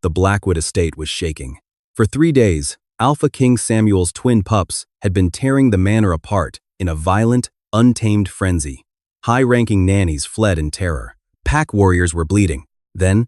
the Blackwood estate was shaking. For 3 days, Alpha King Samuel's twin pups had been tearing the manor apart in a violent, untamed frenzy. High-ranking nannies fled in terror. Pack warriors were bleeding. Then,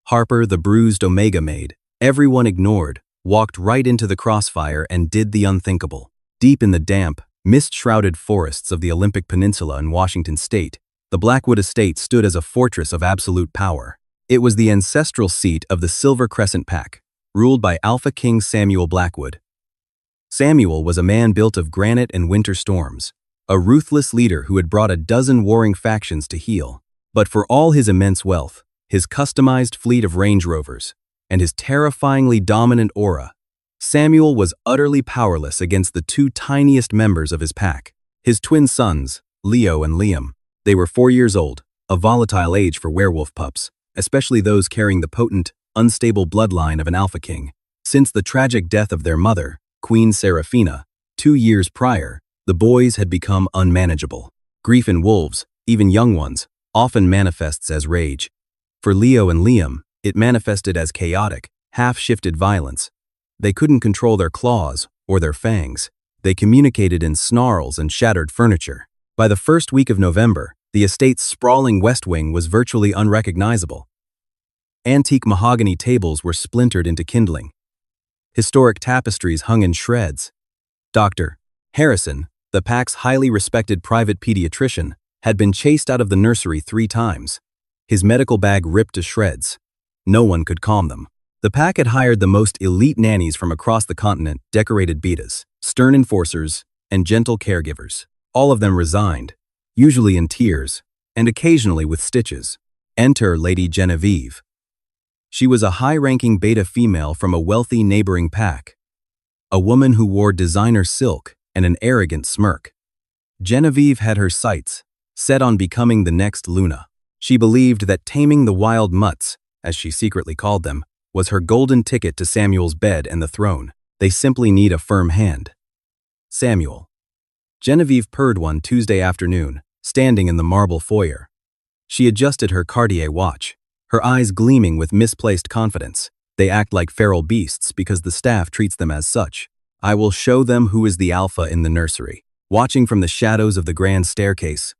Harper, the bruised Omega Maid, everyone ignored, walked right into the crossfire and did the unthinkable. Deep in the damp, mist-shrouded forests of the Olympic Peninsula in Washington state, the Blackwood estate stood as a fortress of absolute power. It was the ancestral seat of the Silver Crescent Pack, ruled by Alpha King Samuel Blackwood. Samuel was a man built of granite and winter storms, a ruthless leader who had brought a dozen warring factions to heel. But for all his immense wealth, his customized fleet of Range Rovers, and his terrifyingly dominant aura, Samuel was utterly powerless against the two tiniest members of his pack, his twin sons, Leo and Liam. They were 4 years old, a volatile age for werewolf pups, especially those carrying the potent, unstable bloodline of an Alpha King. Since the tragic death of their mother, Queen Seraphina, 2 years prior, the boys had become unmanageable. Grief in wolves, even young ones, often manifests as rage. For Leo and Liam, it manifested as chaotic, half-shifted violence. They couldn't control their claws or their fangs. They communicated in snarls and shattered furniture. By the first week of November, the estate's sprawling west wing was virtually unrecognizable. Antique mahogany tables were splintered into kindling. Historic tapestries hung in shreds. Dr. Harrison, the pack's highly respected private pediatrician, had been chased out of the nursery 3 times. His medical bag ripped to shreds. No one could calm them. The pack had hired the most elite nannies from across the continent, decorated betas, stern enforcers, and gentle caregivers. All of them resigned, usually in tears, and occasionally with stitches. Enter Lady Genevieve. She was a high-ranking beta female from a wealthy neighboring pack, a woman who wore designer silk and an arrogant smirk. Genevieve had her sights set on becoming the next Luna. She believed that taming the wild mutts, as she secretly called them, was her golden ticket to Samuel's bed and the throne. They simply need a firm hand. Samuel. Genevieve purred one Tuesday afternoon, standing in the marble foyer. She adjusted her Cartier watch, her eyes gleaming with misplaced confidence. They act like feral beasts because the staff treats them as such. I will show them who is the alpha in the nursery. Watching from the shadows of the grand staircase,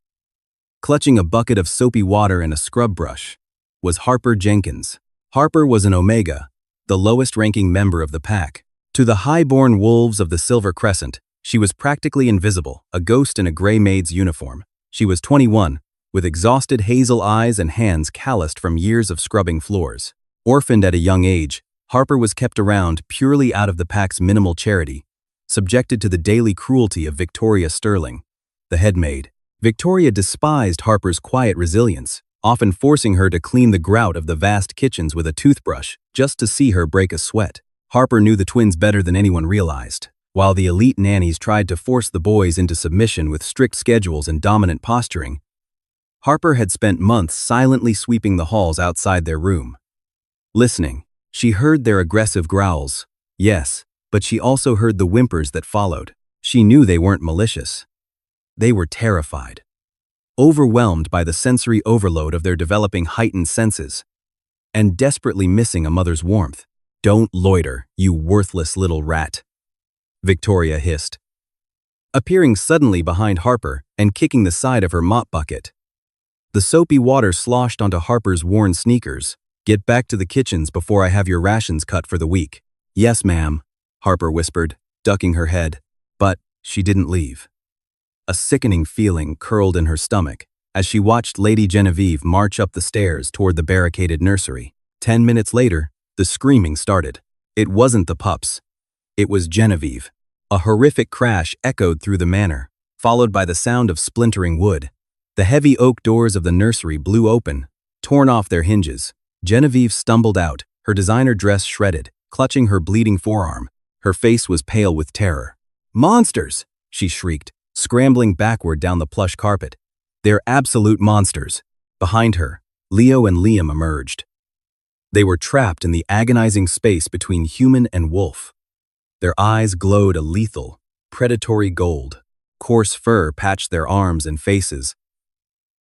clutching a bucket of soapy water and a scrub brush, was Harper Jenkins. Harper was an Omega, the lowest-ranking member of the pack. To the high-born wolves of the Silver Crescent, she was practically invisible, a ghost in a gray maid's uniform. She was 21, with exhausted hazel eyes and hands calloused from years of scrubbing floors. Orphaned at a young age, Harper was kept around purely out of the pack's minimal charity, subjected to the daily cruelty of Victoria Sterling, the head maid. Victoria despised Harper's quiet resilience, often forcing her to clean the grout of the vast kitchens with a toothbrush just to see her break a sweat. Harper knew the twins better than anyone realized. While the elite nannies tried to force the boys into submission with strict schedules and dominant posturing, Harper had spent months silently sweeping the halls outside their room. Listening, she heard their aggressive growls. Yes, but she also heard the whimpers that followed. She knew they weren't malicious. They were terrified, overwhelmed by the sensory overload of their developing heightened senses, and desperately missing a mother's warmth. "Don't loiter, you worthless little rat," Victoria hissed, appearing suddenly behind Harper and kicking the side of her mop bucket. The soapy water sloshed onto Harper's worn sneakers. "Get back to the kitchens before I have your rations cut for the week." "Yes, ma'am," Harper whispered, ducking her head, but she didn't leave. A sickening feeling curled in her stomach as she watched Lady Genevieve march up the stairs toward the barricaded nursery. 10 minutes later, the screaming started. It wasn't the pups. It was Genevieve. A horrific crash echoed through the manor, followed by the sound of splintering wood. The heavy oak doors of the nursery blew open, torn off their hinges. Genevieve stumbled out, her designer dress shredded, clutching her bleeding forearm. Her face was pale with terror. "Monsters!" she shrieked, scrambling backward down the plush carpet. "They're absolute monsters." Behind her, Leo and Liam emerged. They were trapped in the agonizing space between human and wolf. Their eyes glowed a lethal, predatory gold. Coarse fur patched their arms and faces,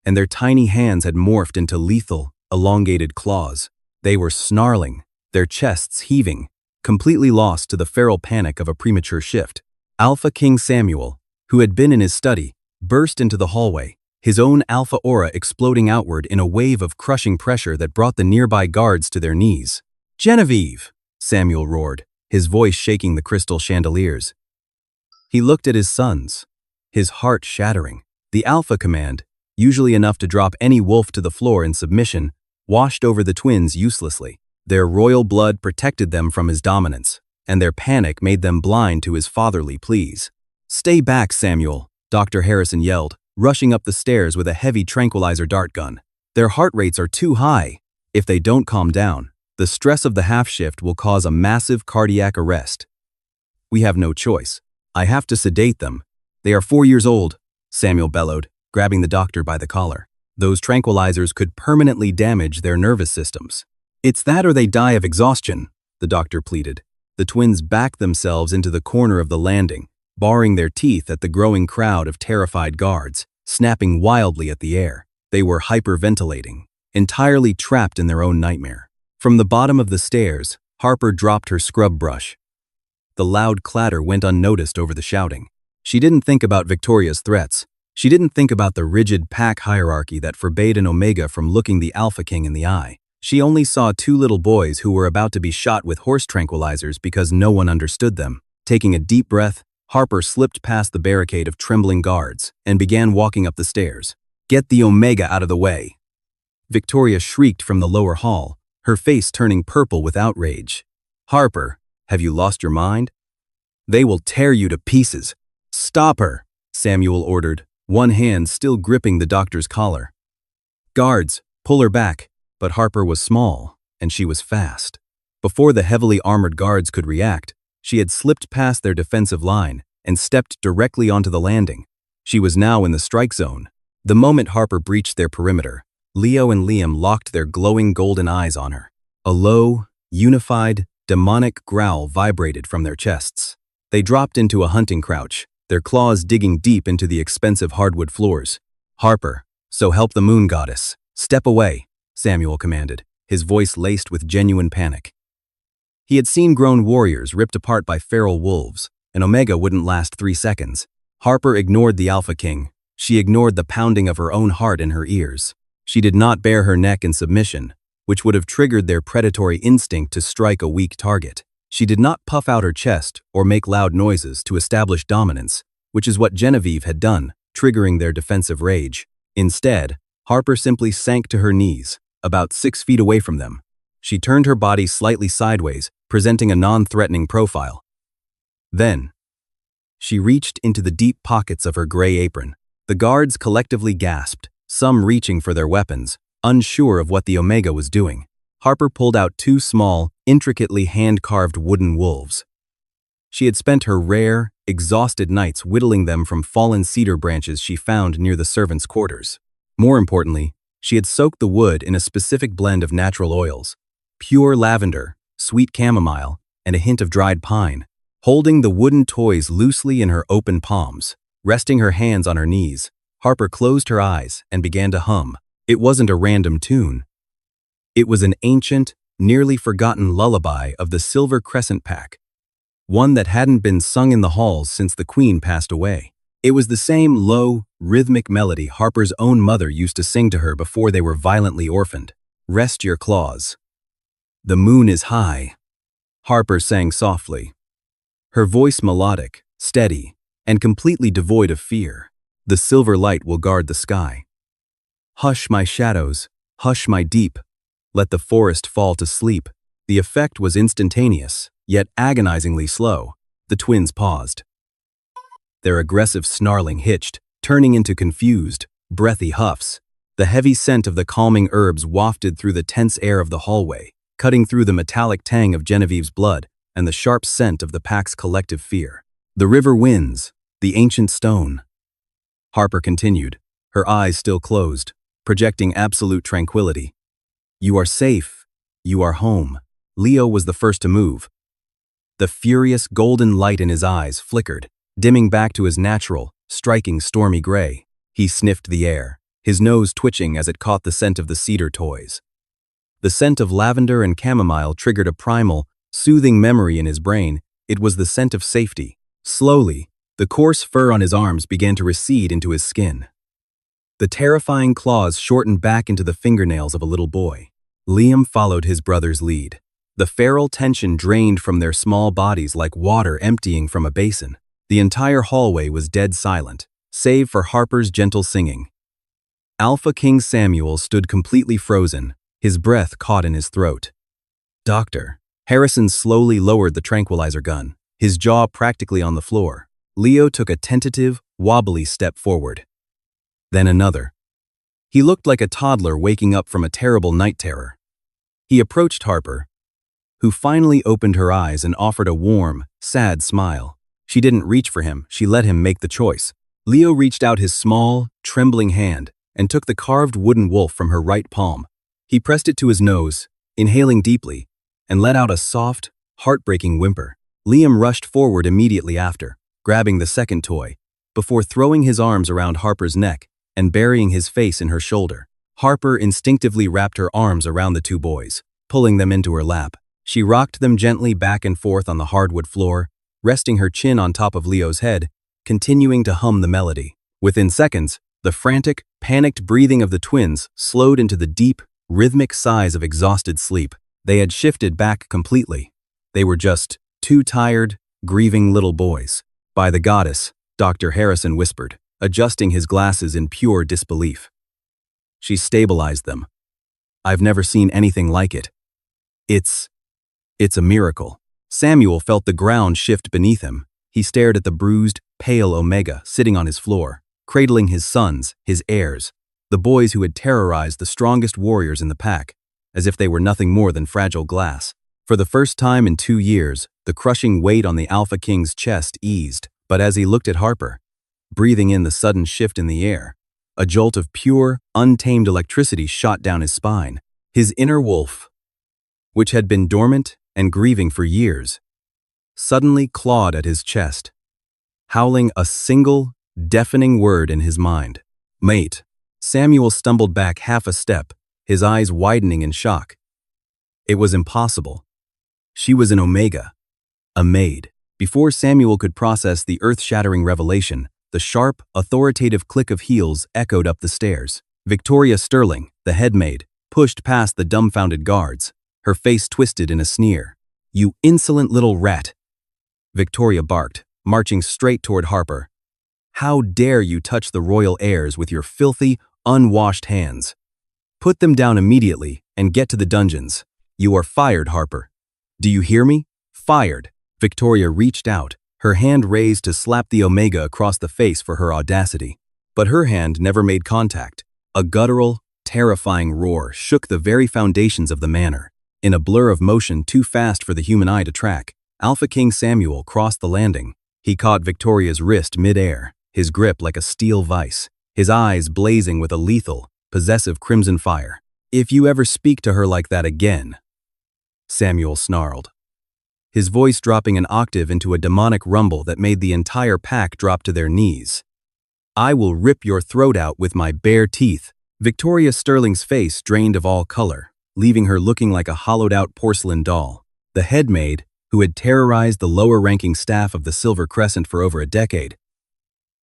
and their tiny hands had morphed into lethal, elongated claws. They were snarling, their chests heaving, completely lost to the feral panic of a premature shift. Alpha King Samuel, who had been in his study, burst into the hallway, his own alpha aura exploding outward in a wave of crushing pressure that brought the nearby guards to their knees. "Genevieve!" Samuel roared, his voice shaking the crystal chandeliers. He looked at his sons, his heart shattering. The alpha command, usually enough to drop any wolf to the floor in submission, washed over the twins uselessly. Their royal blood protected them from his dominance, and their panic made them blind to his fatherly pleas. "Stay back, Samuel," Dr. Harrison yelled, rushing up the stairs with a heavy tranquilizer dart gun. "Their heart rates are too high. If they don't calm down, the stress of the half-shift will cause a massive cardiac arrest. We have no choice. I have to sedate them. They are 4 years old," Samuel bellowed, grabbing the doctor by the collar. "Those tranquilizers could permanently damage their nervous systems." "It's that or they die of exhaustion," the doctor pleaded. The twins backed themselves into the corner of the landing, baring their teeth at the growing crowd of terrified guards, snapping wildly at the air. They were hyperventilating, entirely trapped in their own nightmare. From the bottom of the stairs, Harper dropped her scrub brush. The loud clatter went unnoticed over the shouting. She didn't think about Victoria's threats. She didn't think about the rigid pack hierarchy that forbade an Omega from looking the Alpha King in the eye. She only saw 2 little boys who were about to be shot with horse tranquilizers because no one understood them. Taking a deep breath, Harper slipped past the barricade of trembling guards and began walking up the stairs. "Get the Omega out of the way!" Victoria shrieked from the lower hall, her face turning purple with outrage. "Harper, have you lost your mind? They will tear you to pieces." "Stop her," Samuel ordered, one hand still gripping the doctor's collar. "Guards, pull her back." But Harper was small, and she was fast. Before the heavily armored guards could react, she had slipped past their defensive line and stepped directly onto the landing. She was now in the strike zone. The moment Harper breached their perimeter, Leo and Liam locked their glowing golden eyes on her. A low, unified, demonic growl vibrated from their chests. They dropped into a hunting crouch, their claws digging deep into the expensive hardwood floors. "Harper, so help the moon goddess, step away," Samuel commanded, his voice laced with genuine panic. He had seen grown warriors ripped apart by feral wolves. An Omega wouldn't last 3 seconds. Harper ignored the Alpha King. She ignored the pounding of her own heart in her ears. She did not bare her neck in submission, which would have triggered their predatory instinct to strike a weak target. She did not puff out her chest or make loud noises to establish dominance, which is what Genevieve had done, triggering their defensive rage. Instead, Harper simply sank to her knees, about 6 feet away from them. She turned her body slightly sideways, presenting a non-threatening profile. Then, she reached into the deep pockets of her gray apron. The guards collectively gasped, some reaching for their weapons, unsure of what the Omega was doing. Harper pulled out 2 small, intricately hand-carved wooden wolves. She had spent her rare, exhausted nights whittling them from fallen cedar branches she found near the servants' quarters. More importantly, she had soaked the wood in a specific blend of natural oils, pure lavender, sweet chamomile, and a hint of dried pine. Holding the wooden toys loosely in her open palms, resting her hands on her knees, Harper closed her eyes and began to hum. It wasn't a random tune. It was an ancient, nearly forgotten lullaby of the Silver Crescent Pack, one that hadn't been sung in the halls since the Queen passed away. It was the same low, rhythmic melody Harper's own mother used to sing to her before they were violently orphaned. "Rest your claws. The moon is high," Harper sang softly, her voice melodic, steady, and completely devoid of fear. "The silver light will guard the sky. Hush my shadows, hush my deep. Let the forest fall to sleep." The effect was instantaneous, yet agonizingly slow. The twins paused. Their aggressive snarling hitched, turning into confused, breathy huffs. The heavy scent of the calming herbs wafted through the tense air of the hallway, cutting through the metallic tang of Genevieve's blood and the sharp scent of the pack's collective fear. "The river winds, the ancient stone," Harper continued, her eyes still closed, projecting absolute tranquility. "You are safe. You are home." Leo was the first to move. The furious golden light in his eyes flickered, dimming back to his natural, striking stormy gray. He sniffed the air, his nose twitching as it caught the scent of the cedar toys. The scent of lavender and chamomile triggered a primal, soothing memory in his brain. It was the scent of safety. Slowly, the coarse fur on his arms began to recede into his skin. The terrifying claws shortened back into the fingernails of a little boy. Liam followed his brother's lead. The feral tension drained from their small bodies like water emptying from a basin. The entire hallway was dead silent, save for Harper's gentle singing. Alpha King Samuel stood completely frozen, his breath caught in his throat. "Doctor." Harrison slowly lowered the tranquilizer gun, his jaw practically on the floor. Leo took a tentative, wobbly step forward. Then another. He looked like a toddler waking up from a terrible night terror. He approached Harper, who finally opened her eyes and offered a warm, sad smile. She didn't reach for him, she let him make the choice. Leo reached out his small, trembling hand and took the carved wooden wolf from her right palm. He pressed it to his nose, inhaling deeply, and let out a soft, heartbreaking whimper. Liam rushed forward immediately after, grabbing the second toy, before throwing his arms around Harper's neck and burying his face in her shoulder. Harper instinctively wrapped her arms around the two boys, pulling them into her lap. She rocked them gently back and forth on the hardwood floor, resting her chin on top of Leo's head, continuing to hum the melody. Within seconds, the frantic, panicked breathing of the twins slowed into the deep, rhythmic sighs of exhausted sleep. They had shifted back completely. They were just two tired, grieving little boys. "By the goddess," Dr. Harrison whispered, adjusting his glasses in pure disbelief. "She stabilized them. I've never seen anything like it. It's a miracle." Samuel felt the ground shift beneath him. He stared at the bruised, pale Omega sitting on his floor, cradling his sons, his heirs, the boys who had terrorized the strongest warriors in the pack, as if they were nothing more than fragile glass. For the first time in 2 years, the crushing weight on the Alpha King's chest eased, but as he looked at Harper, breathing in the sudden shift in the air, a jolt of pure, untamed electricity shot down his spine. His inner wolf, which had been dormant and grieving for years, suddenly clawed at his chest, howling a single, deafening word in his mind. "Mate." Samuel stumbled back half a step, his eyes widening in shock. It was impossible. She was an Omega, a Maid. Before Samuel could process the earth-shattering revelation, the sharp, authoritative click of heels echoed up the stairs. Victoria Sterling, the head maid, pushed past the dumbfounded guards, her face twisted in a sneer. "You insolent little rat," Victoria barked, marching straight toward Harper. "How dare you touch the royal heirs with your filthy, unwashed hands? Put them down immediately and get to the dungeons. You are fired, Harper. Do you hear me? Fired." Victoria reached out, her hand raised to slap the Omega across the face for her audacity. But her hand never made contact. A guttural, terrifying roar shook the very foundations of the manor. In a blur of motion too fast for the human eye to track, Alpha King Samuel crossed the landing. He caught Victoria's wrist mid-air, his grip like a steel vice, his eyes blazing with a lethal, possessive crimson fire. "If you ever speak to her like that again," Samuel snarled, his voice dropping an octave into a demonic rumble that made the entire pack drop to their knees, "I will rip your throat out with my bare teeth." Victoria Sterling's face drained of all color, leaving her looking like a hollowed-out porcelain doll. The head maid, who had terrorized the lower-ranking staff of the Silver Crescent for over a decade,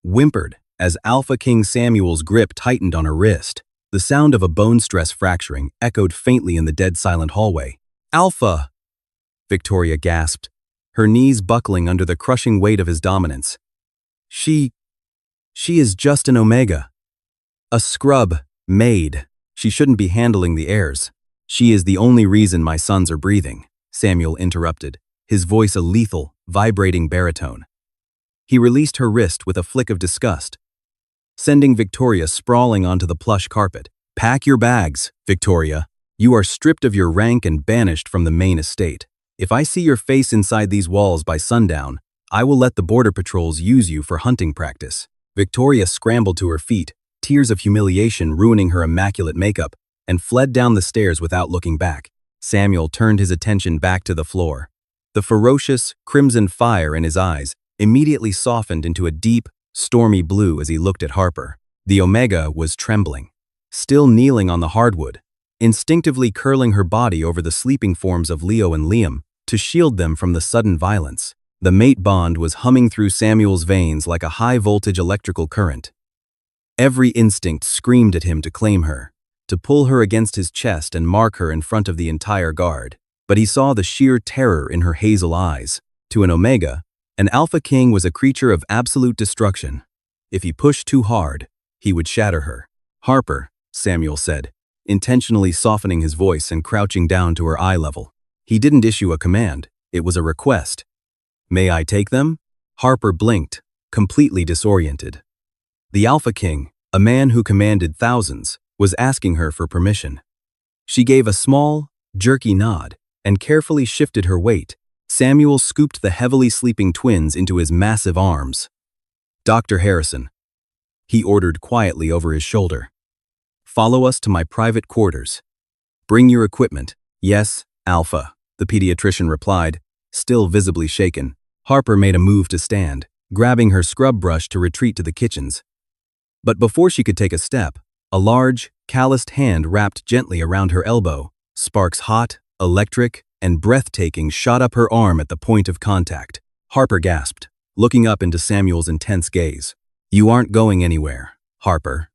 whimpered as Alpha King Samuel's grip tightened on her wrist. The sound of a bone stress fracturing echoed faintly in the dead-silent hallway. "Alpha!" Victoria gasped, her knees buckling under the crushing weight of his dominance. She is just an Omega. A scrub, Maid. She shouldn't be handling the heirs. She is the only reason my sons are breathing," Samuel interrupted, his voice a lethal, vibrating baritone. He released her wrist with a flick of disgust, sending Victoria sprawling onto the plush carpet. "Pack your bags, Victoria. You are stripped of your rank and banished from the main estate. If I see your face inside these walls by sundown, I will let the border patrols use you for hunting practice." Victoria scrambled to her feet, tears of humiliation ruining her immaculate makeup, and fled down the stairs without looking back. Samuel turned his attention back to the floor. The ferocious, crimson fire in his eyes immediately softened into a deep, stormy blue as he looked at Harper. The Omega was trembling, still kneeling on the hardwood, instinctively curling her body over the sleeping forms of Leo and Liam to shield them from the sudden violence. The mate bond was humming through Samuel's veins like a high-voltage electrical current. Every instinct screamed at him to claim her, to pull her against his chest and mark her in front of the entire guard. But he saw the sheer terror in her hazel eyes. To an Omega, an Alpha King was a creature of absolute destruction. If he pushed too hard, he would shatter her. "Harper," Samuel said, intentionally softening his voice and crouching down to her eye level. He didn't issue a command, it was a request. "May I take them?" Harper blinked, completely disoriented. The Alpha King, a man who commanded thousands, was asking her for permission. She gave a small, jerky nod and carefully shifted her weight. Samuel scooped the heavily sleeping twins into his massive arms. "Dr. Harrison," he ordered quietly over his shoulder. "Follow us to my private quarters. Bring your equipment." "Yes, Alpha," the pediatrician replied, still visibly shaken. Harper made a move to stand, grabbing her scrub brush to retreat to the kitchens. But before she could take a step, a large, calloused hand wrapped gently around her elbow. Sparks hot, electric, and breathtaking shot up her arm at the point of contact. Harper gasped, looking up into Samuel's intense gaze. "You aren't going anywhere, Harper,"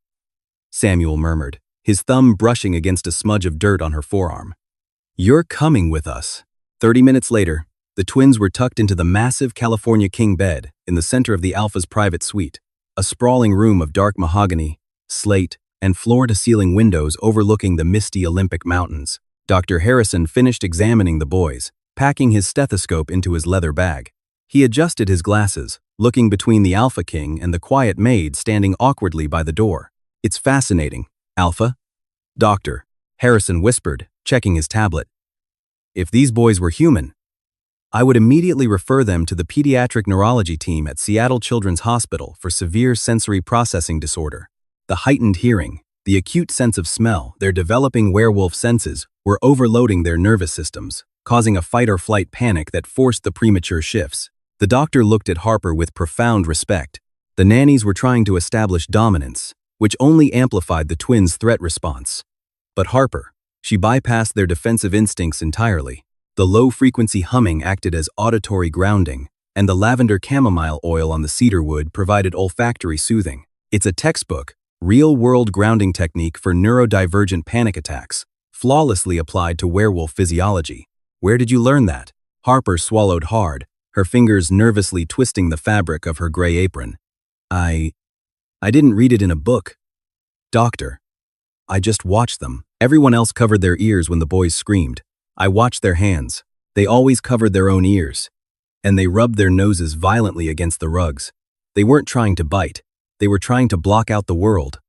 Samuel murmured, his thumb brushing against a smudge of dirt on her forearm. "You're coming with us." 30 minutes later, the twins were tucked into the massive California king bed in the center of the Alpha's private suite, a sprawling room of dark mahogany, slate, and floor-to-ceiling windows overlooking the misty Olympic Mountains. Dr. Harrison finished examining the boys, packing his stethoscope into his leather bag. He adjusted his glasses, looking between the Alpha King and the quiet maid standing awkwardly by the door. "It's fascinating, Alpha." "Doctor," Harrison whispered, checking his tablet. "If these boys were human, I would immediately refer them to the pediatric neurology team at Seattle Children's Hospital for severe sensory processing disorder. The heightened hearing, the acute sense of smell, their developing werewolf senses were overloading their nervous systems, causing a fight-or-flight panic that forced the premature shifts." The doctor looked at Harper with profound respect. The nannies were trying to establish dominance, which only amplified the twins' threat response. But Harper, she bypassed their defensive instincts entirely. The low-frequency humming acted as auditory grounding, and the lavender chamomile oil on the cedar wood provided olfactory soothing. It's a textbook, real-world grounding technique for neurodivergent panic attacks, flawlessly applied to werewolf physiology. "Where did you learn that?" Harper swallowed hard, her fingers nervously twisting the fabric of her gray apron. I didn't read it in a book, Doctor. I just watched them." Everyone else covered their ears when the boys screamed. "I watched their hands. They always covered their own ears. And they rubbed their noses violently against the rugs. They weren't trying to bite. They were trying to block out the world.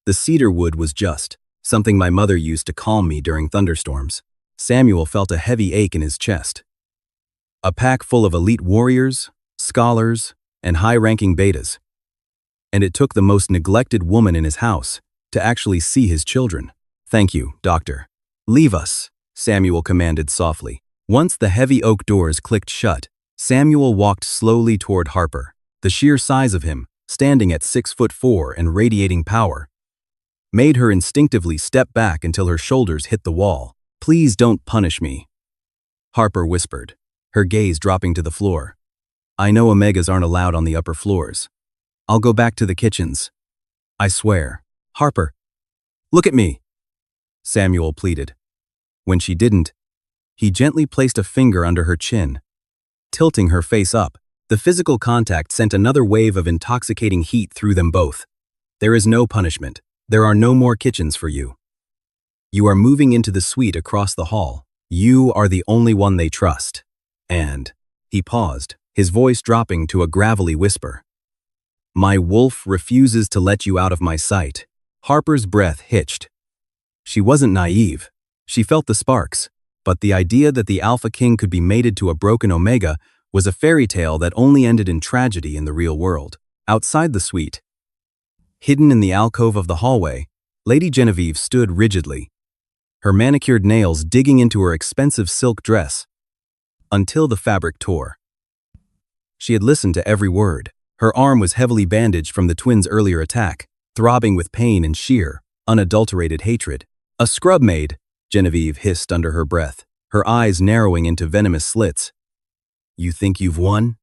The cedar wood was just something my mother used to calm me during thunderstorms." Samuel felt a heavy ache in his chest. A pack full of elite warriors, scholars, and high-ranking betas. And it took the most neglected woman in his house to actually see his children. "Thank you, Doctor." "Leave us," Samuel commanded softly. Once the heavy oak doors clicked shut, Samuel walked slowly toward Harper. The sheer size of him, standing at 6'4" and radiating power, made her instinctively step back until her shoulders hit the wall. "Please don't punish me," Harper whispered, her gaze dropping to the floor. "I know Omegas aren't allowed on the upper floors. I'll go back to the kitchens. I swear." "Harper, look at me," Samuel pleaded. When she didn't, he gently placed a finger under her chin, tilting her face up. The physical contact sent another wave of intoxicating heat through them both. "There is no punishment. There are no more kitchens for you. You are moving into the suite across the hall. You are the only one they trust. And," he paused, his voice dropping to a gravelly whisper, "my wolf refuses to let you out of my sight." Harper's breath hitched. She wasn't naive. She felt the sparks, but the idea that the Alpha King could be mated to a broken Omega was a fairy tale that only ended in tragedy in the real world. Outside the suite, hidden in the alcove of the hallway, Lady Genevieve stood rigidly, her manicured nails digging into her expensive silk dress until the fabric tore. She had listened to every word. Her arm was heavily bandaged from the twins' earlier attack, throbbing with pain and sheer, unadulterated hatred. A scrub maid, Genevieve hissed under her breath, her eyes narrowing into venomous slits. You think you've won?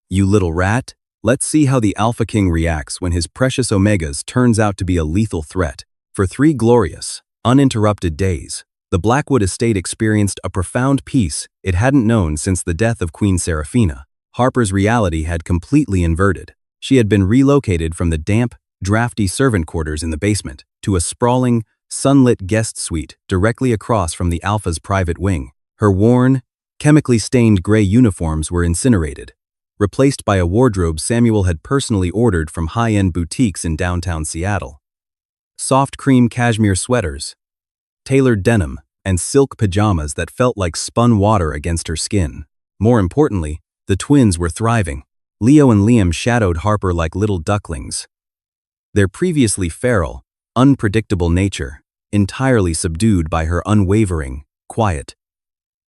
You little rat? Let's see how the Alpha King reacts when his precious Omegas turns out to be a lethal threat. For 3 glorious, uninterrupted days, the Blackwood estate experienced a profound peace it hadn't known since the death of Queen Seraphina. Harper's reality had completely inverted. She had been relocated from the damp, drafty servant quarters in the basement to a sprawling, sunlit guest suite directly across from the Alpha's private wing. Her worn, chemically stained gray uniforms were incinerated, replaced by a wardrobe Samuel had personally ordered from high-end boutiques in downtown Seattle. Soft cream cashmere sweaters, tailored denim, and silk pajamas that felt like spun water against her skin. More importantly, the twins were thriving. Leo and Liam shadowed Harper like little ducklings. Their previously feral, unpredictable nature, entirely subdued by her unwavering, quiet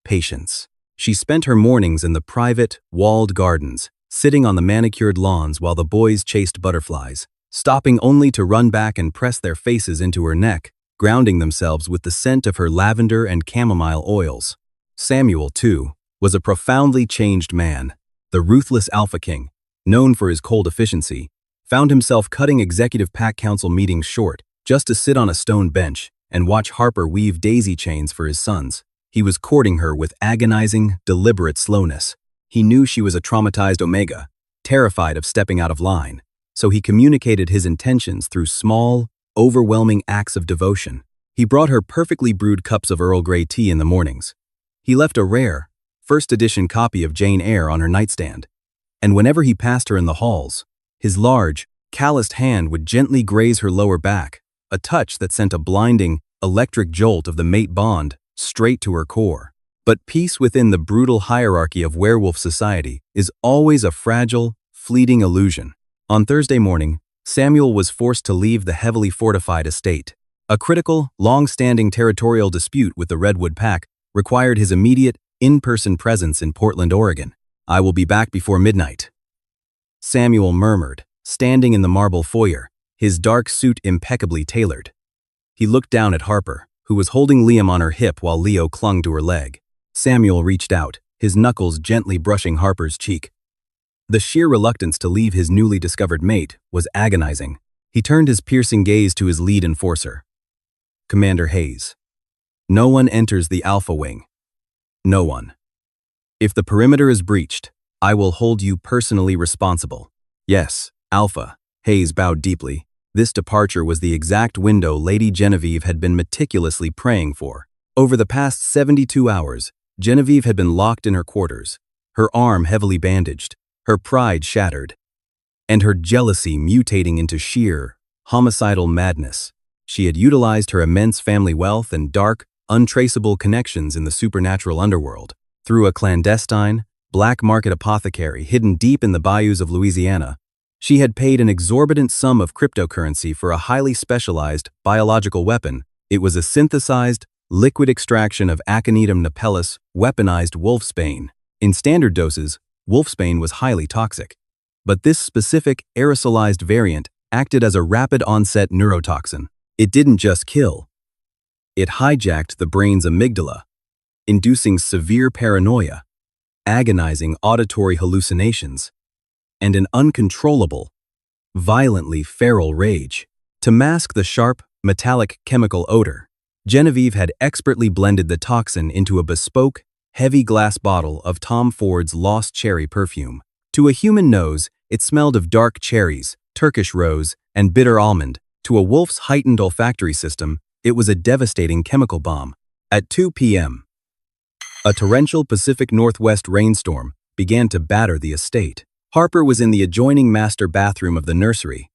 patience. She spent her mornings in the private, walled gardens, sitting on the manicured lawns while the boys chased butterflies, stopping only to run back and press their faces into her neck, grounding themselves with the scent of her lavender and chamomile oils. Samuel, too, was a profoundly changed man. The ruthless Alpha King, known for his cold efficiency, found himself cutting executive pack council meetings short just to sit on a stone bench and watch Harper weave daisy chains for his sons. He was courting her with agonizing, deliberate slowness. He knew she was a traumatized Omega, terrified of stepping out of line, so he communicated his intentions through small, overwhelming acts of devotion. He brought her perfectly brewed cups of Earl Grey tea in the mornings. He left a rare, first-edition copy of Jane Eyre on her nightstand, and whenever he passed her in the halls, his large, calloused hand would gently graze her lower back, a touch that sent a blinding, electric jolt of the mate bond straight to her core. But peace within the brutal hierarchy of werewolf society is always a fragile, fleeting illusion. On Thursday morning, Samuel was forced to leave the heavily fortified estate. A critical, long-standing territorial dispute with the Redwood Pack required his immediate, in-person presence in Portland, Oregon. I will be back before midnight, Samuel murmured, standing in the marble foyer, his dark suit impeccably tailored. He looked down at Harper, who was holding Liam on her hip while Leo clung to her leg. Samuel reached out, his knuckles gently brushing Harper's cheek. The sheer reluctance to leave his newly discovered mate was agonizing. He turned his piercing gaze to his lead enforcer, Commander Hayes. No one enters the Alpha Wing. No one. If the perimeter is breached, I will hold you personally responsible. Yes, Alpha. Hayes bowed deeply. This departure was the exact window Lady Genevieve had been meticulously praying for. Over the past 72 hours, Genevieve had been locked in her quarters, her arm heavily bandaged, her pride shattered, and her jealousy mutating into sheer, homicidal madness. She had utilized her immense family wealth and dark, untraceable connections in the supernatural underworld. Through a clandestine, black market apothecary hidden deep in the bayous of Louisiana, she had paid an exorbitant sum of cryptocurrency for a highly specialized biological weapon. It was a synthesized, liquid extraction of Aconitum napellus, weaponized wolfsbane. In standard doses, wolfsbane was highly toxic. But this specific, aerosolized variant acted as a rapid-onset neurotoxin. It didn't just kill. It hijacked the brain's amygdala, inducing severe paranoia, agonizing auditory hallucinations, and an uncontrollable, violently feral rage. To mask the sharp, metallic chemical odor, Genevieve had expertly blended the toxin into a bespoke, heavy glass bottle of Tom Ford's Lost Cherry perfume. To a human nose, it smelled of dark cherries, Turkish rose, and bitter almond. To a wolf's heightened olfactory system, it was a devastating chemical bomb. At 2 p.m., a torrential Pacific Northwest rainstorm began to batter the estate. Harper was in the adjoining master bathroom of the nursery,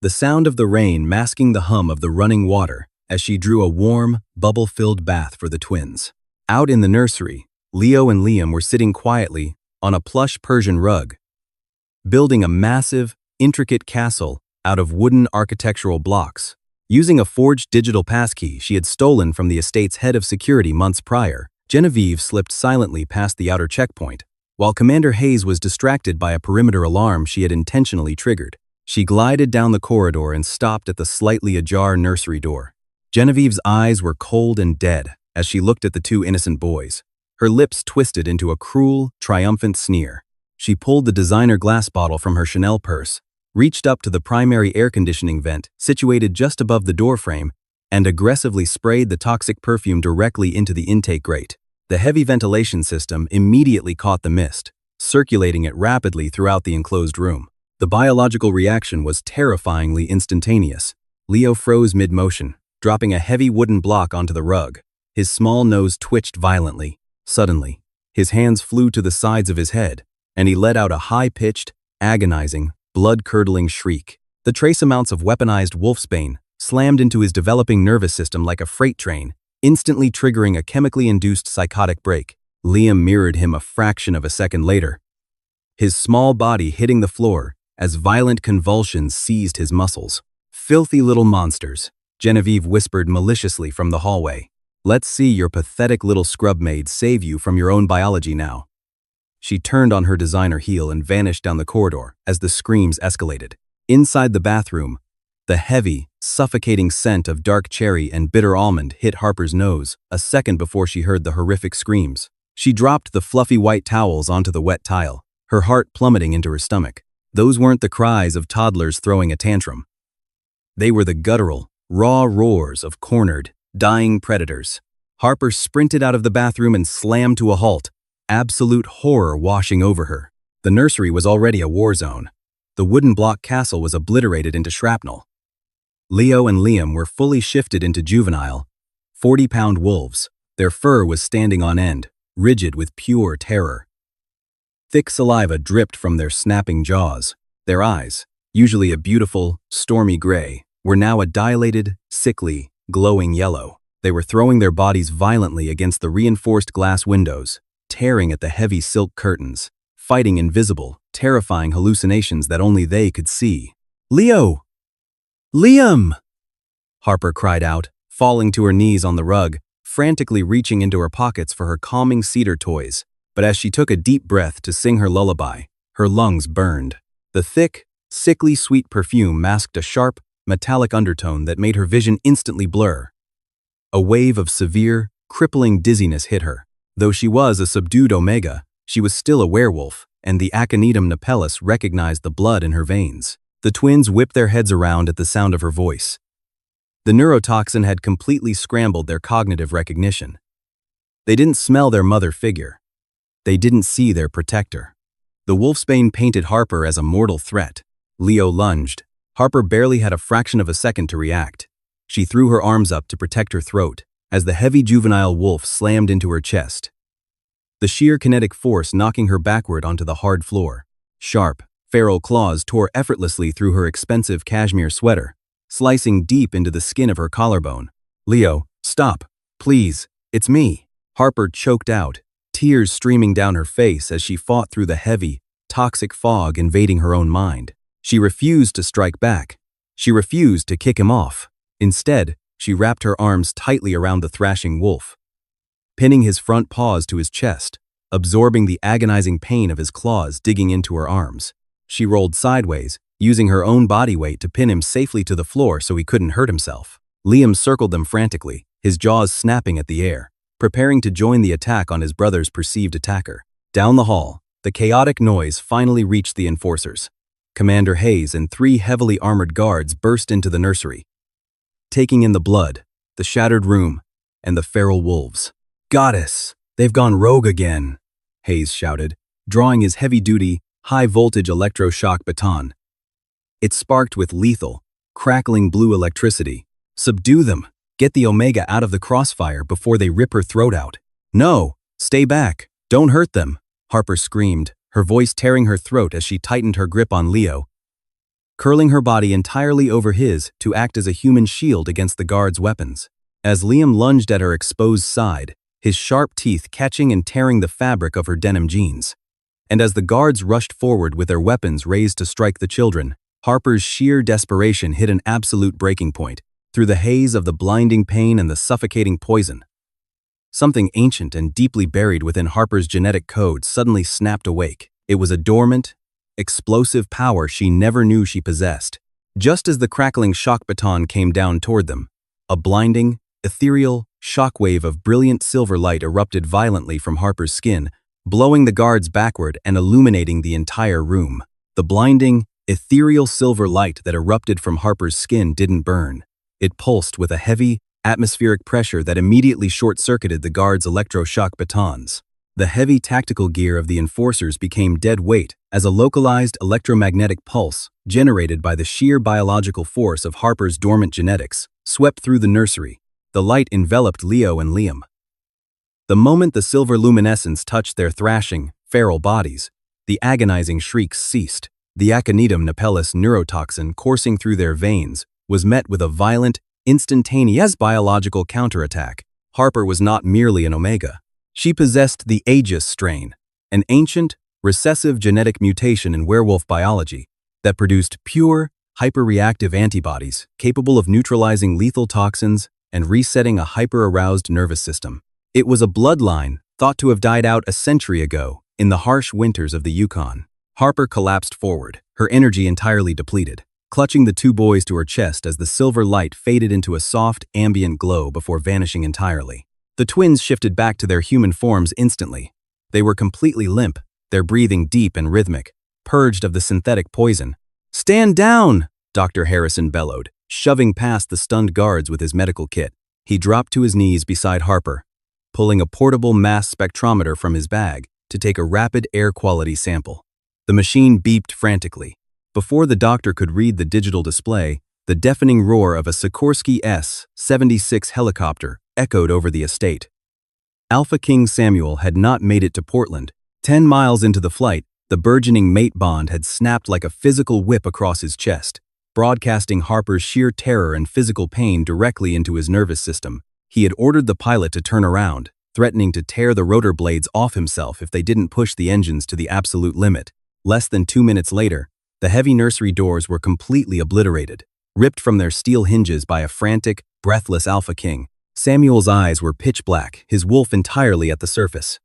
the sound of the rain masking the hum of the running water as she drew a warm, bubble-filled bath for the twins. Out in the nursery, Leo and Liam were sitting quietly on a plush Persian rug, building a massive, intricate castle out of wooden architectural blocks. Using a forged digital passkey she had stolen from the estate's head of security months prior, Genevieve slipped silently past the outer checkpoint, while Commander Hayes was distracted by a perimeter alarm she had intentionally triggered. She glided down the corridor and stopped at the slightly ajar nursery door. Genevieve's eyes were cold and dead as she looked at the two innocent boys. Her lips twisted into a cruel, triumphant sneer. She pulled the designer glass bottle from her Chanel purse, reached up to the primary air conditioning vent situated just above the doorframe, and aggressively sprayed the toxic perfume directly into the intake grate. The heavy ventilation system immediately caught the mist, circulating it rapidly throughout the enclosed room. The biological reaction was terrifyingly instantaneous. Leo froze mid-motion, dropping a heavy wooden block onto the rug. His small nose twitched violently. Suddenly, his hands flew to the sides of his head, and he let out a high-pitched, agonizing, blood-curdling shriek. The trace amounts of weaponized wolfsbane slammed into his developing nervous system like a freight train, instantly triggering a chemically induced psychotic break. Liam mirrored him a fraction of a second later, his small body hitting the floor as violent convulsions seized his muscles. "Filthy little monsters," Genevieve whispered maliciously from the hallway. "Let's see your pathetic little scrub maid save you from your own biology now." She turned on her designer heel and vanished down the corridor as the screams escalated. Inside the bathroom, the heavy, suffocating scent of dark cherry and bitter almond hit Harper's nose a second before she heard the horrific screams. She dropped the fluffy white towels onto the wet tile, her heart plummeting into her stomach. Those weren't the cries of toddlers throwing a tantrum. They were the guttural, raw roars of cornered, dying predators. Harper sprinted out of the bathroom and slammed to a halt, absolute horror washing over her. The nursery was already a war zone. The wooden block castle was obliterated into shrapnel. Leo and Liam were fully shifted into juvenile, 40-pound wolves. Their fur was standing on end, rigid with pure terror. Thick saliva dripped from their snapping jaws. Their eyes, usually a beautiful, stormy gray, were now a dilated, sickly, glowing yellow. They were throwing their bodies violently against the reinforced glass windows, tearing at the heavy silk curtains, fighting invisible, terrifying hallucinations that only they could see. "Leo! Liam!" Harper cried out, falling to her knees on the rug, frantically reaching into her pockets for her calming cedar toys. But as she took a deep breath to sing her lullaby, her lungs burned. The thick, sickly sweet perfume masked a sharp, metallic undertone that made her vision instantly blur. A wave of severe, crippling dizziness hit her. Though she was a subdued Omega, she was still a werewolf, and the Aconitum napellus recognized the blood in her veins. The twins whipped their heads around at the sound of her voice. The neurotoxin had completely scrambled their cognitive recognition. They didn't smell their mother figure. They didn't see their protector. The wolfsbane painted Harper as a mortal threat. Leo lunged. Harper barely had a fraction of a second to react. She threw her arms up to protect her throat as the heavy juvenile wolf slammed into her chest, the sheer kinetic force knocking her backward onto the hard floor. Sharp, feral claws tore effortlessly through her expensive cashmere sweater, slicing deep into the skin of her collarbone. "Leo, stop, please, it's me," Harper choked out, tears streaming down her face as she fought through the heavy, toxic fog invading her own mind. She refused to strike back. She refused to kick him off. Instead, she wrapped her arms tightly around the thrashing wolf, pinning his front paws to his chest, absorbing the agonizing pain of his claws digging into her arms. She rolled sideways, using her own body weight to pin him safely to the floor so he couldn't hurt himself. Liam circled them frantically, his jaws snapping at the air, preparing to join the attack on his brother's perceived attacker. Down the hall, the chaotic noise finally reached the enforcers. Commander Hayes and 3 heavily armored guards burst into the nursery, taking in the blood, the shattered room, and the feral wolves. "Goddess, they've gone rogue again," Hayes shouted, drawing his heavy-duty, high-voltage electroshock baton. It sparked with lethal, crackling blue electricity. "Subdue them. Get the Omega out of the crossfire before they rip her throat out." "No, stay back. Don't hurt them," Harper screamed, her voice tearing her throat as she tightened her grip on Leo, curling her body entirely over his to act as a human shield against the guard's weapons. As Liam lunged at her exposed side, his sharp teeth catching and tearing the fabric of her denim jeans. And as the guards rushed forward with their weapons raised to strike the children, Harper's sheer desperation hit an absolute breaking point. Through the haze of the blinding pain and the suffocating poison, something ancient and deeply buried within Harper's genetic code suddenly snapped awake. It was a dormant, explosive power she never knew she possessed. Just as the crackling shock baton came down toward them, A blinding, ethereal shockwave of brilliant silver light erupted violently from Harper's skin, blowing the guards backward and illuminating the entire room. The blinding, ethereal silver light that erupted from Harper's skin didn't burn. It pulsed with a heavy, atmospheric pressure that immediately short-circuited the guards' electroshock batons. The heavy tactical gear of the enforcers became dead weight as a localized electromagnetic pulse, generated by the sheer biological force of Harper's dormant genetics, swept through the nursery. The light enveloped Leo and Liam. The moment the silver luminescence touched their thrashing, feral bodies, the agonizing shrieks ceased. The aconitum napellus neurotoxin coursing through their veins was met with a violent, instantaneous biological counterattack. Harper was not merely an Omega. She possessed the Aegis strain, an ancient, recessive genetic mutation in werewolf biology that produced pure, hyperreactive antibodies capable of neutralizing lethal toxins and resetting a hyper-aroused nervous system. It was a bloodline thought to have died out a century ago in the harsh winters of the Yukon. Harper collapsed forward, her energy entirely depleted, clutching the two boys to her chest as the silver light faded into a soft, ambient glow before vanishing entirely. The twins shifted back to their human forms instantly. They were completely limp, their breathing deep and rhythmic, purged of the synthetic poison. "Stand down!" Dr. Harrison bellowed, shoving past the stunned guards with his medical kit. He dropped to his knees beside Harper, pulling a portable mass spectrometer from his bag to take a rapid air quality sample. The machine beeped frantically. Before the doctor could read the digital display, the deafening roar of a Sikorsky S-76 helicopter echoed over the estate. Alpha King Samuel had not made it to Portland. 10 miles into the flight, the burgeoning mate bond had snapped like a physical whip across his chest, broadcasting Harper's sheer terror and physical pain directly into his nervous system. He had ordered the pilot to turn around, threatening to tear the rotor blades off himself if they didn't push the engines to the absolute limit. Less than 2 minutes later, the heavy nursery doors were completely obliterated, ripped from their steel hinges by a frantic, breathless Alpha King. Samuel's eyes were pitch black, his wolf entirely at the surface.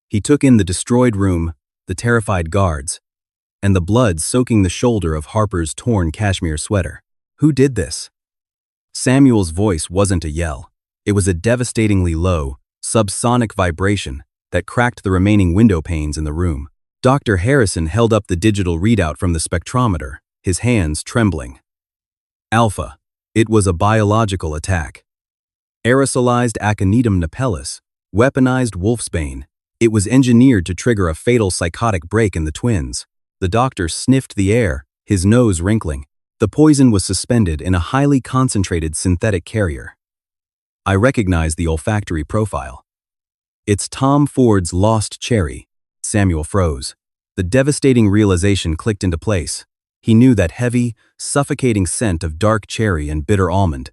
He took in the destroyed room, the terrified guards, and the blood soaking the shoulder of Harper's torn cashmere sweater. Who did this? Samuel's voice wasn't a yell. It was a devastatingly low, subsonic vibration that cracked the remaining window panes in the room. Dr. Harrison held up the digital readout from the spectrometer, his hands trembling. Alpha. It was a biological attack. Aerosolized aconitum napellus, weaponized wolfsbane. It was engineered to trigger a fatal psychotic break in the twins. The doctor sniffed the air, his nose wrinkling. The poison was suspended in a highly concentrated synthetic carrier. I recognized the olfactory profile. It's Tom Ford's lost cherry. Samuel froze. The devastating realization clicked into place. He knew that heavy, suffocating scent of dark cherry and bitter almond.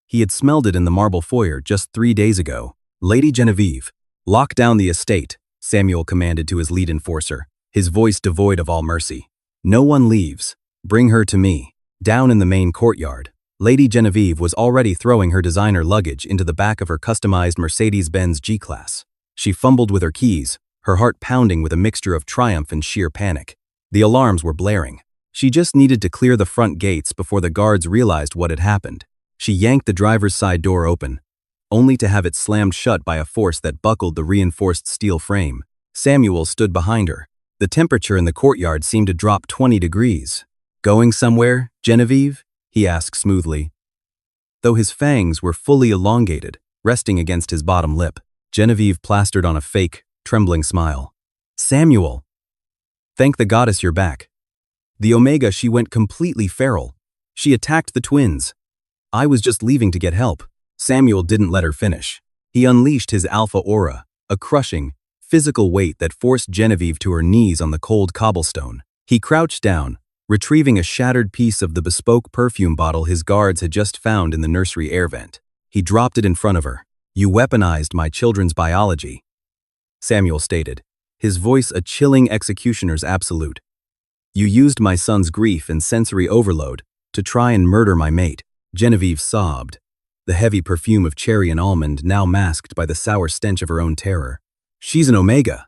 He had smelled it in the marble foyer just 3 days ago. Lady Genevieve, lock down the estate, Samuel commanded to his lead enforcer, his voice devoid of all mercy. No one leaves. Bring her to me. Down in the main courtyard, Lady Genevieve was already throwing her designer luggage into the back of her customized Mercedes-Benz G-Class. She fumbled with her keys, her heart pounding with a mixture of triumph and sheer panic. The alarms were blaring. She just needed to clear the front gates before the guards realized what had happened. She yanked the driver's side door open, only to have it slammed shut by a force that buckled the reinforced steel frame. Samuel stood behind her. The temperature in the courtyard seemed to drop 20 degrees. "Going somewhere, Genevieve?" he asked smoothly, though his fangs were fully elongated, resting against his bottom lip. Genevieve plastered on a fake, trembling smile. "Samuel! Thank the goddess you're back." The Omega, she went completely feral. She attacked the twins. "I was just leaving to get help." Samuel didn't let her finish. He unleashed his alpha aura, a crushing, physical weight that forced Genevieve to her knees on the cold cobblestone. He crouched down, retrieving a shattered piece of the bespoke perfume bottle his guards had just found in the nursery air vent. He dropped it in front of her. "You weaponized my children's biology," Samuel stated, his voice a chilling executioner's absolute. "You used my son's grief and sensory overload to try and murder my mate." Genevieve sobbed, the heavy perfume of cherry and almond now masked by the sour stench of her own terror. "She's an Omega.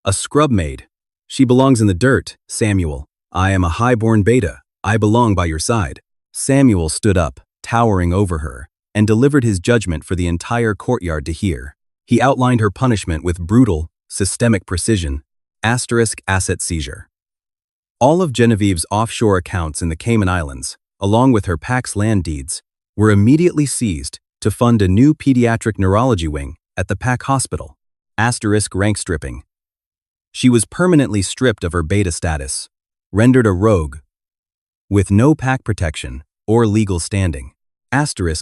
A scrub maid. She belongs in the dirt, Samuel. I am a highborn beta. I belong by your side." Samuel stood up, towering over her, and delivered his judgment for the entire courtyard to hear. He outlined her punishment with brutal, systemic precision, asset seizure. All of Genevieve's offshore accounts in the Cayman Islands, along with her PAC's land deeds, were immediately seized to fund a new pediatric neurology wing at the PAC hospital. Rank stripping. She was permanently stripped of her beta status, rendered a rogue, with no PAC protection or legal standing.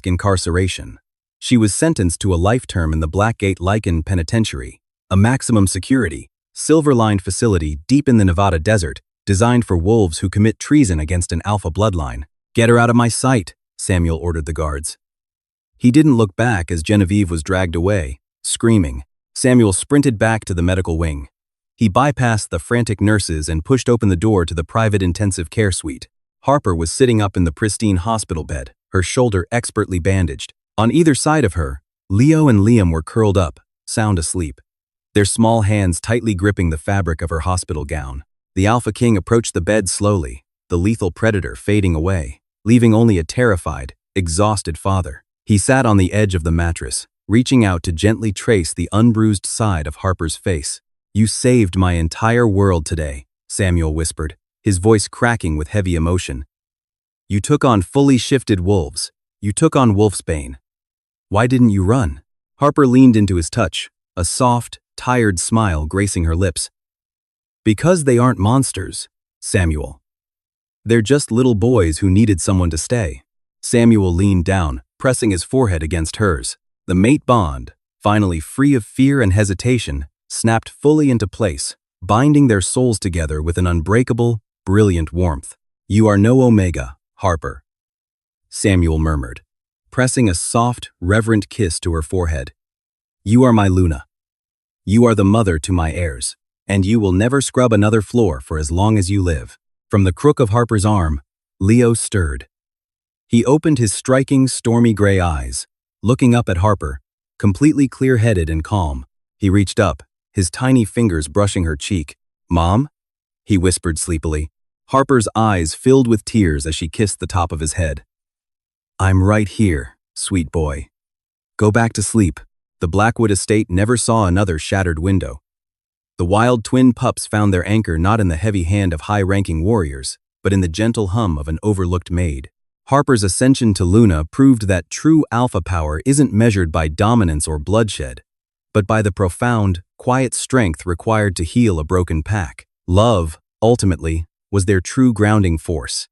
Incarceration. She was sentenced to a life term in the Blackgate Lichen Penitentiary, a maximum security, silver-lined facility deep in the Nevada desert, designed for wolves who commit treason against an alpha bloodline. "Get her out of my sight," Samuel ordered the guards. He didn't look back as Genevieve was dragged away, screaming. Samuel sprinted back to the medical wing. He bypassed the frantic nurses and pushed open the door to the private intensive care suite. Harper was sitting up in the pristine hospital bed, her shoulder expertly bandaged. On either side of her, Leo and Liam were curled up, sound asleep, their small hands tightly gripping the fabric of her hospital gown. The Alpha King approached the bed slowly, the lethal predator fading away, leaving only a terrified, exhausted father. He sat on the edge of the mattress, reaching out to gently trace the unbruised side of Harper's face. "You saved my entire world today," Samuel whispered, his voice cracking with heavy emotion. "You took on fully shifted wolves. You took on Wolfsbane. Why didn't you run?" Harper leaned into his touch, a soft, tired smile gracing her lips. "Because they aren't monsters, Samuel. They're just little boys who needed someone to stay." Samuel leaned down, pressing his forehead against hers. The mate bond, finally free of fear and hesitation, snapped fully into place, binding their souls together with an unbreakable, brilliant warmth. "You are no Omega, Harper," Samuel murmured, pressing a soft, reverent kiss to her forehead. "You are my Luna. You are the mother to my heirs, and you will never scrub another floor for as long as you live." From the crook of Harper's arm, Leo stirred. He opened his striking, stormy gray eyes, looking up at Harper, completely clear-headed and calm. He reached up, his tiny fingers brushing her cheek. "Mom?" he whispered sleepily. Harper's eyes filled with tears as she kissed the top of his head. "I'm right here, sweet boy. Go back to sleep." The Blackwood estate never saw another shattered window. The wild twin pups found their anchor not in the heavy hand of high-ranking warriors, but in the gentle hum of an overlooked maid. Harper's ascension to Luna proved that true alpha power isn't measured by dominance or bloodshed, but by the profound, quiet strength required to heal a broken pack. Love, ultimately, was their true grounding force.